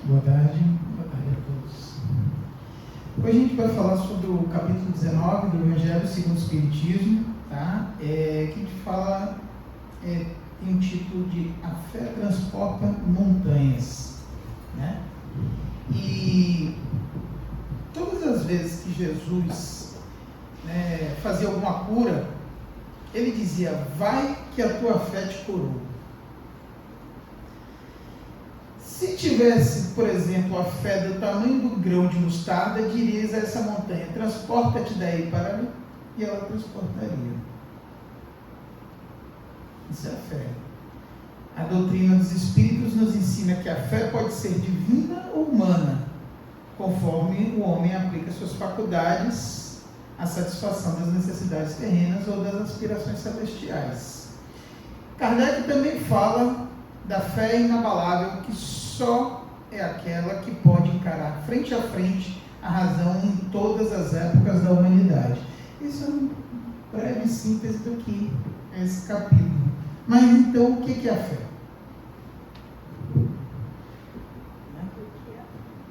Boa tarde a todos. Hoje a gente vai falar sobre o capítulo 19 do Evangelho segundo o Espiritismo, tá? Que a gente fala, tem um título de A Fé Transporta Montanhas, né? E todas as vezes que Jesus fazia alguma cura, ele dizia: vai que a tua fé te curou. Se tivesse, por exemplo, a fé do tamanho do grão de mostarda, dirias a essa montanha: transporta-te daí para ali, e ela transportaria. Isso é a fé. A doutrina dos Espíritos nos ensina que a fé pode ser divina ou humana, conforme o homem aplica suas faculdades à satisfação das necessidades terrenas ou das aspirações celestiais. Kardec também fala da fé inabalável, que só é aquela que pode encarar frente a frente a razão em todas as épocas da humanidade. Isso é uma breve síntese do que é esse capítulo. Mas então, o que é a fé?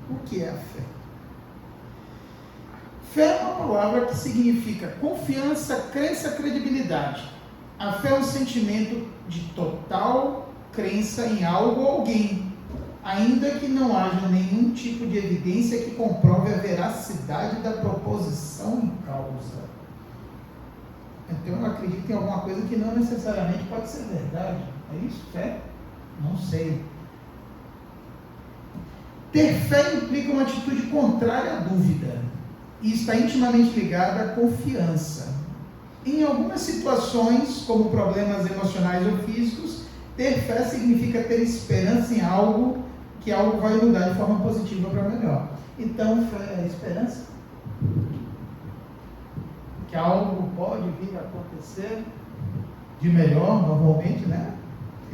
O que é a fé? Fé é uma palavra que significa confiança, crença, credibilidade. A fé é um sentimento de total crença em algo ou alguém, ainda que não haja nenhum tipo de evidência que comprove a veracidade da proposição em causa. Então eu acredito em alguma coisa que não necessariamente pode ser verdade. É isso? Fé? Não sei. Ter fé implica uma atitude contrária à dúvida e está intimamente ligada à confiança. Em algumas situações, como problemas emocionais ou físicos, ter fé significa ter esperança em algo, que algo vai mudar de forma positiva para melhor. Então, fé é a esperança? Que algo pode vir a acontecer de melhor, normalmente, né?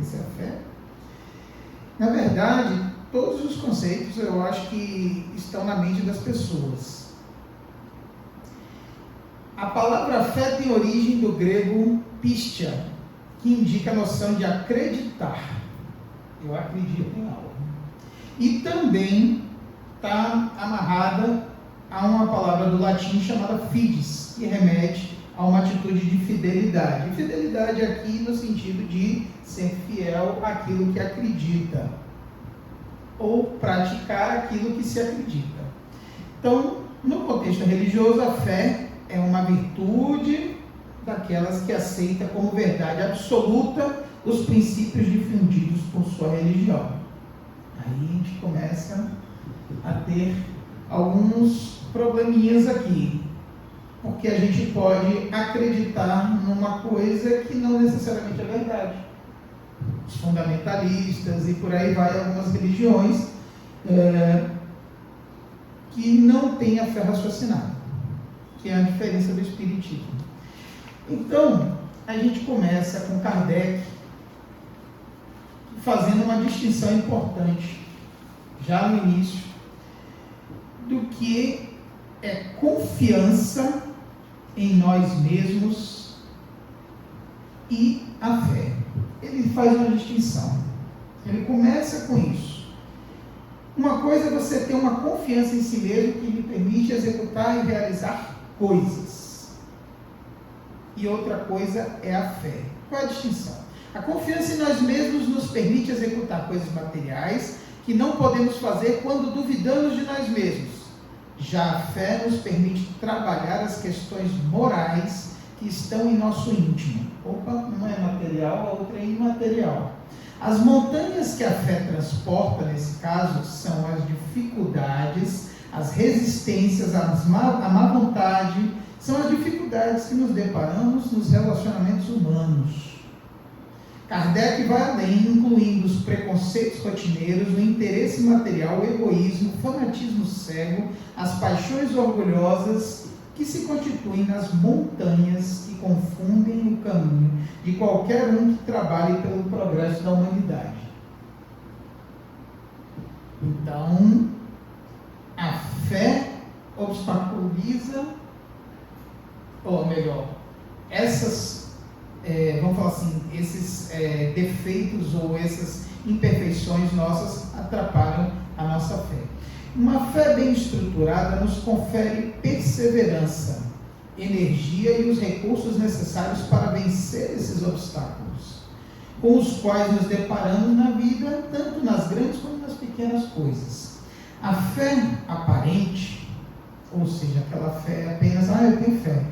Essa é a fé. Na verdade, todos os conceitos eu acho que estão na mente das pessoas. A palavra fé tem origem do grego pistia, que indica a noção de acreditar. Eu acredito em algo. E também está amarrada a uma palavra do latim chamada fides, que remete a uma atitude de fidelidade. Fidelidade aqui no sentido de ser fiel àquilo que acredita, ou praticar aquilo que se acredita. Então, no contexto religioso, a fé é uma virtude daquelas que aceita como verdade absoluta os princípios difundidos por sua religião. Aí a gente começa a ter alguns probleminhas aqui, porque a gente pode acreditar numa coisa que não necessariamente é verdade. Os fundamentalistas e por aí vai, algumas religiões que não têm a fé raciocinada, que é a diferença do espiritismo. Então, a gente começa com Kardec fazendo uma distinção importante, já no início, do que é confiança em nós mesmos e a fé. Ele faz uma distinção. Ele começa com isso. Uma coisa é você ter uma confiança em si mesmo que lhe permite executar e realizar coisas. E outra coisa é a fé. Qual é a distinção? A confiança em nós mesmos nos permite executar coisas materiais que não podemos fazer quando duvidamos de nós mesmos. Já a fé nos permite trabalhar as questões morais que estão em nosso íntimo. Opa, uma é material, a outra é imaterial. As montanhas que a fé transporta, nesse caso, são as dificuldades, as resistências, a má vontade, são as dificuldades que nos deparamos nos relacionamentos humanos. Kardec vai além, incluindo os preconceitos rotineiros, o interesse material, o egoísmo, o fanatismo cego, as paixões orgulhosas que se constituem nas montanhas que confundem o caminho de qualquer um que trabalhe pelo progresso da humanidade. Então, a fé obstaculiza, ou melhor, essas vamos falar assim, esses defeitos ou essas imperfeições nossas atrapalham a nossa fé. Uma fé bem estruturada nos confere perseverança, energia e os recursos necessários para vencer esses obstáculos, com os quais nos deparamos na vida, tanto nas grandes como nas pequenas coisas. A fé aparente, ou seja, aquela fé apenas, eu tenho fé.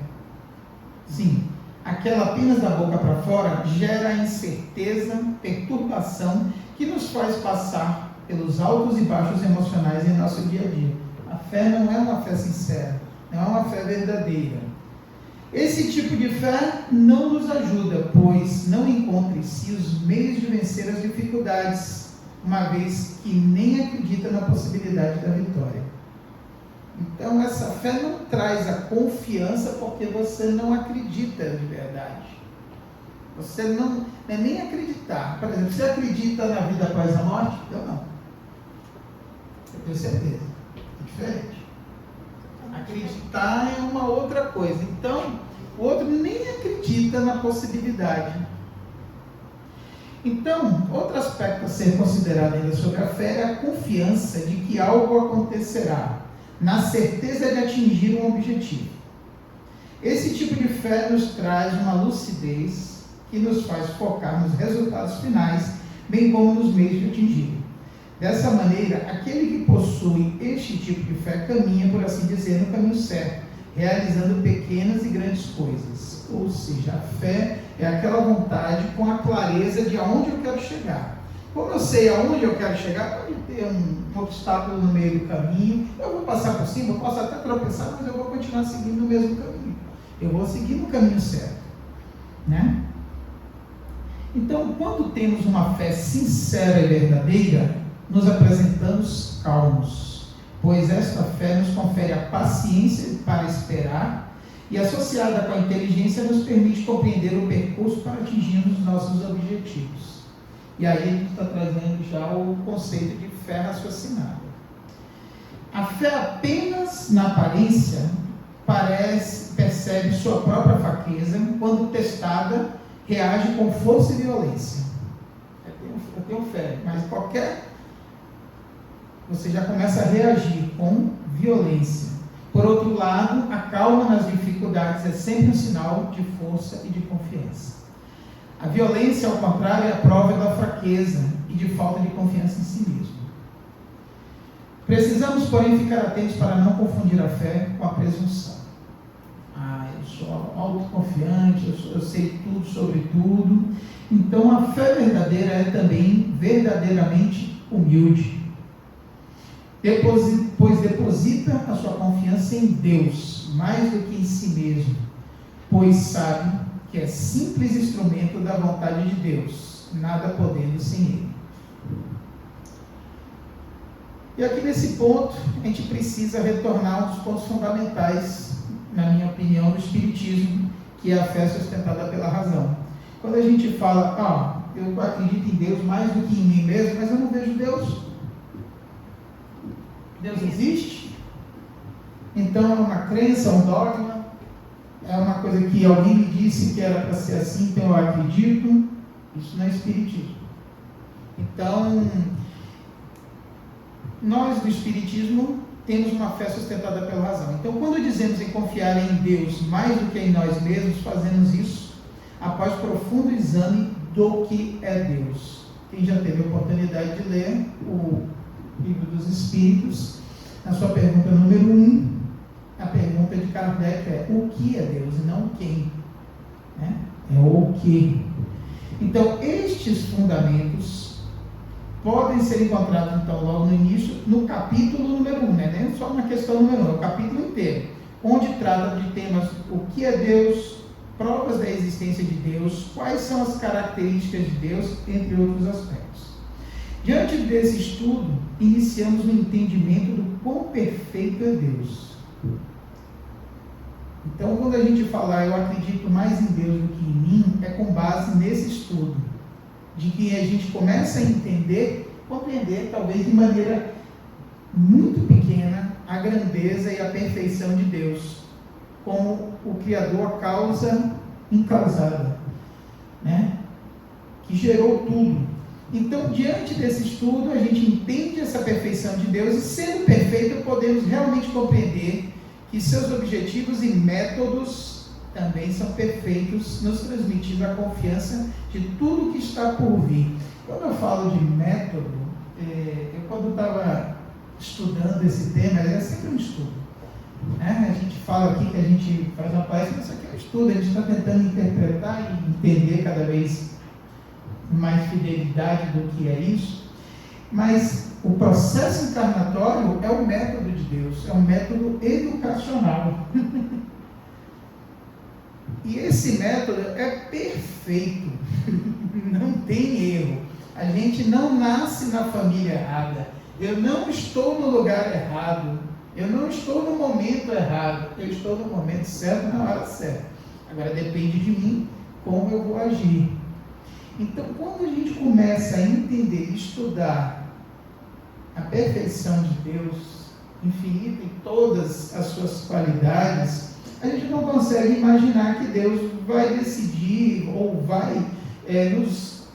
Sim, aquela apenas da boca para fora gera incerteza, perturbação, que nos faz passar pelos altos e baixos emocionais em nosso dia a dia. A fé não é uma fé sincera, não é uma fé verdadeira. Esse tipo de fé não nos ajuda, pois não encontra em si os meios de vencer as dificuldades, uma vez que nem acredita na possibilidade da vitória. Então essa fé não traz a confiança porque você não acredita de verdade. Você não é nem acreditar. Por exemplo, você acredita na vida após a morte? Eu não. Eu tenho certeza. É diferente. Acreditar é uma outra coisa. Então, o outro nem acredita na possibilidade. Então, outro aspecto a ser considerado ainda sobre a fé é a confiança de que algo acontecerá, na certeza de atingir um objetivo. Esse tipo de fé nos traz uma lucidez que nos faz focar nos resultados finais, bem como nos meios de atingir. Dessa maneira, aquele que possui este tipo de fé caminha, por assim dizer, no caminho certo, realizando pequenas e grandes coisas. Ou seja, a fé é aquela vontade com a clareza de aonde eu quero chegar. Como eu sei aonde eu quero chegar, pode ter um obstáculo no meio do caminho, eu vou passar por cima, eu posso até tropeçar, mas eu vou continuar seguindo o mesmo caminho. Eu vou seguir no caminho certo, né? Então, quando temos uma fé sincera e verdadeira, nos apresentamos calmos, pois esta fé nos confere a paciência para esperar e, associada com a inteligência, nos permite compreender o percurso para atingirmos os nossos objetivos. E aí a gente está trazendo já o conceito de fé raciocinada. A fé apenas na aparência percebe sua própria fraqueza, quando testada, reage com força e violência. Eu tenho fé, mas você já começa a reagir com violência. Por outro lado, a calma nas dificuldades é sempre um sinal de força e de confiança. A violência, ao contrário, é a prova da fraqueza e de falta de confiança em si mesmo. Precisamos, porém, ficar atentos para não confundir a fé com a presunção. Eu sou autoconfiante, eu sei tudo sobre tudo. Então, a fé verdadeira é também verdadeiramente humilde. Pois deposita a sua confiança em Deus, mais do que em si mesmo, pois sabe que é simples instrumento da vontade de Deus, nada podendo sem Ele. E aqui nesse ponto, a gente precisa retornar a um dos pontos fundamentais, na minha opinião, do Espiritismo, que é a fé sustentada pela razão. Quando a gente fala, eu acredito em Deus mais do que em mim mesmo, mas eu não vejo Deus. Deus existe? Então é uma crença, um dogma, é uma coisa que alguém me disse que era para ser assim, então eu acredito. Isso não é Espiritismo. Então, nós do Espiritismo temos uma fé sustentada pela razão. Então, quando dizemos em confiar em Deus mais do que em nós mesmos, fazemos isso após profundo exame do que é Deus. Quem já teve a oportunidade de ler o Livro dos Espíritos, na sua pergunta número 1, a pergunta de Kardec é: o que é Deus e não quem? É o que. Então, estes fundamentos podem ser encontrados, então, logo no início, no capítulo número 1, né? Nem só na questão número 1, é o capítulo inteiro, onde trata de temas: o que é Deus, provas da existência de Deus, quais são as características de Deus, entre outros aspectos. Diante desse estudo, iniciamos o entendimento do quão perfeito é Deus. Então, quando a gente falar eu acredito mais em Deus do que em mim, é com base nesse estudo, de que a gente começa a entender, compreender, talvez de maneira muito pequena, a grandeza e a perfeição de Deus, como o Criador, a causa incausada. né, que gerou tudo. Então, diante desse estudo, a gente entende essa perfeição de Deus e, sendo perfeito, podemos realmente compreender que seus objetivos e métodos também são perfeitos, nos transmitindo a confiança de tudo que está por vir. Quando eu falo de método, eu quando estava estudando esse tema, é sempre um estudo, né? A gente fala aqui que a gente faz uma palestra, mas isso aqui é um estudo, a gente está tentando interpretar e entender cada vez mais fidelidade do que é isso, mas o processo encarnatório é o método de Deus, é um método educacional. E esse método é perfeito, não tem erro. A gente não nasce na família errada, eu não estou no lugar errado, eu não estou no momento errado, eu estou no momento certo, na hora certa. Agora depende de mim como eu vou agir. Então, quando a gente começa a entender e estudar a perfeição de Deus, infinita em todas as suas qualidades, a gente não consegue imaginar que Deus vai decidir ou vai nos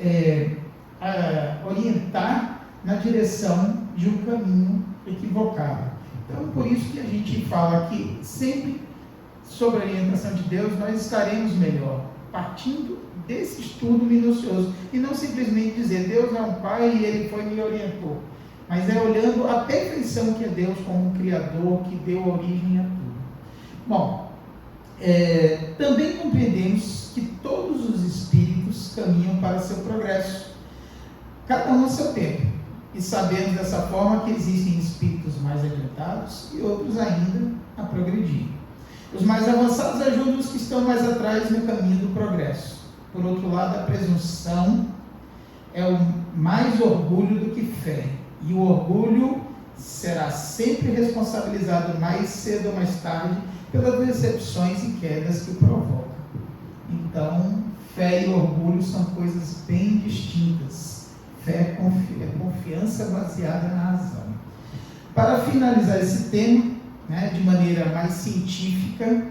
orientar na direção de um caminho equivocado. Então, por isso que a gente fala que sempre sobre a orientação de Deus, nós estaremos melhor, partindo desse estudo minucioso, e não simplesmente dizer, Deus é um Pai e Ele foi e me orientou, mas é olhando a perfeição que é Deus como um Criador, que deu origem a tudo. Bom, também compreendemos que todos os espíritos caminham para seu progresso, cada um a seu tempo, e sabemos dessa forma que existem espíritos mais adiantados e outros ainda a progredir. Os mais avançados ajudam os que estão mais atrás no caminho do progresso. Por outro lado, a presunção é o mais orgulho do que fé, e o orgulho será sempre responsabilizado mais cedo ou mais tarde pelas decepções e quedas que o provocam. Então, fé e orgulho são coisas bem distintas. Fé é confiança baseada na razão. Para finalizar esse tema, de maneira mais científica,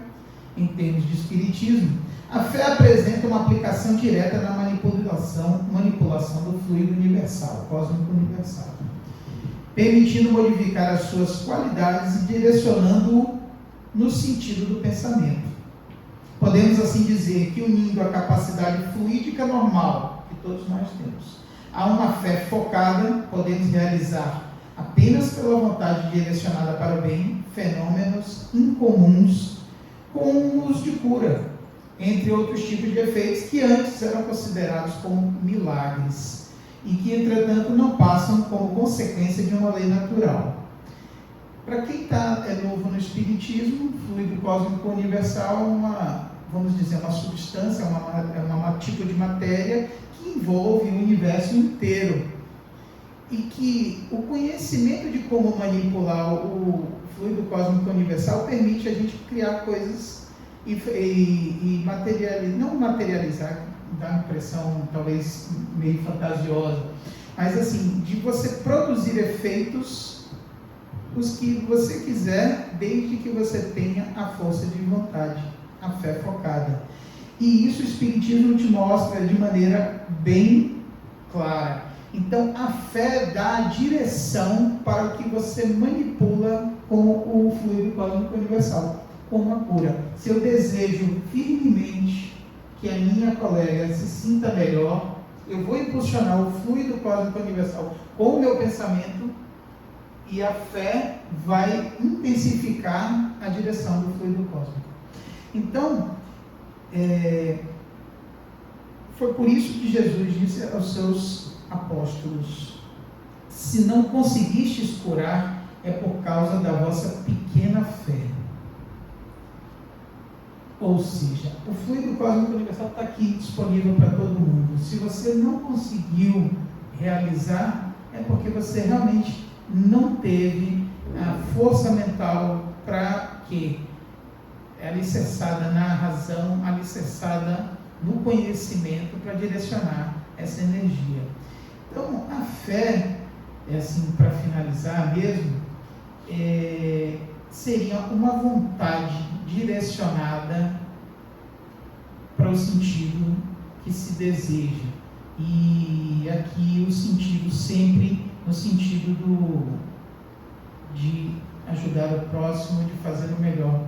em termos de espiritismo, a fé apresenta uma aplicação direta na manipulação do fluido universal, cósmico universal, permitindo modificar as suas qualidades e direcionando-o no sentido do pensamento. Podemos assim dizer que, unindo a capacidade fluídica normal que todos nós temos a uma fé focada, podemos realizar, apenas pela vontade direcionada para o bem, fenômenos incomuns com os de cura, entre outros tipos de efeitos que antes eram considerados como milagres e que, entretanto, não passam como consequência de uma lei natural. Para quem é novo no espiritismo, o fluido cósmico universal é uma substância, um tipo de matéria que envolve o universo inteiro, e que o conhecimento de como manipular o fluido cósmico universal permite a gente criar coisas e materializar, não materializar, dá uma impressão talvez meio fantasiosa, mas assim, de você produzir efeitos os que você quiser, desde que você tenha a força de vontade, a fé focada. E isso o Espiritismo te mostra de maneira bem clara. Então, a fé dá a direção para o que você manipula com o fluido cósmico universal, como a cura. Se eu desejo firmemente que a minha colega se sinta melhor, eu vou impulsionar o fluido cósmico universal com o meu pensamento, e a fé vai intensificar a direção do fluido cósmico. Então, foi por isso que Jesus disse aos seus apóstolos: se não conseguistes curar, é por causa da vossa pequena fé. Ou seja, o fluido cósmico universal está aqui disponível para todo mundo. Se você não conseguiu realizar, é porque você realmente não teve a força mental para que alicerçada na razão, alicerçada no conhecimento para direcionar essa energia. Então, a fé, assim, para finalizar mesmo, seria uma vontade direcionada para o sentido que se deseja. E aqui o sentido sempre no sentido de ajudar o próximo, de fazer o melhor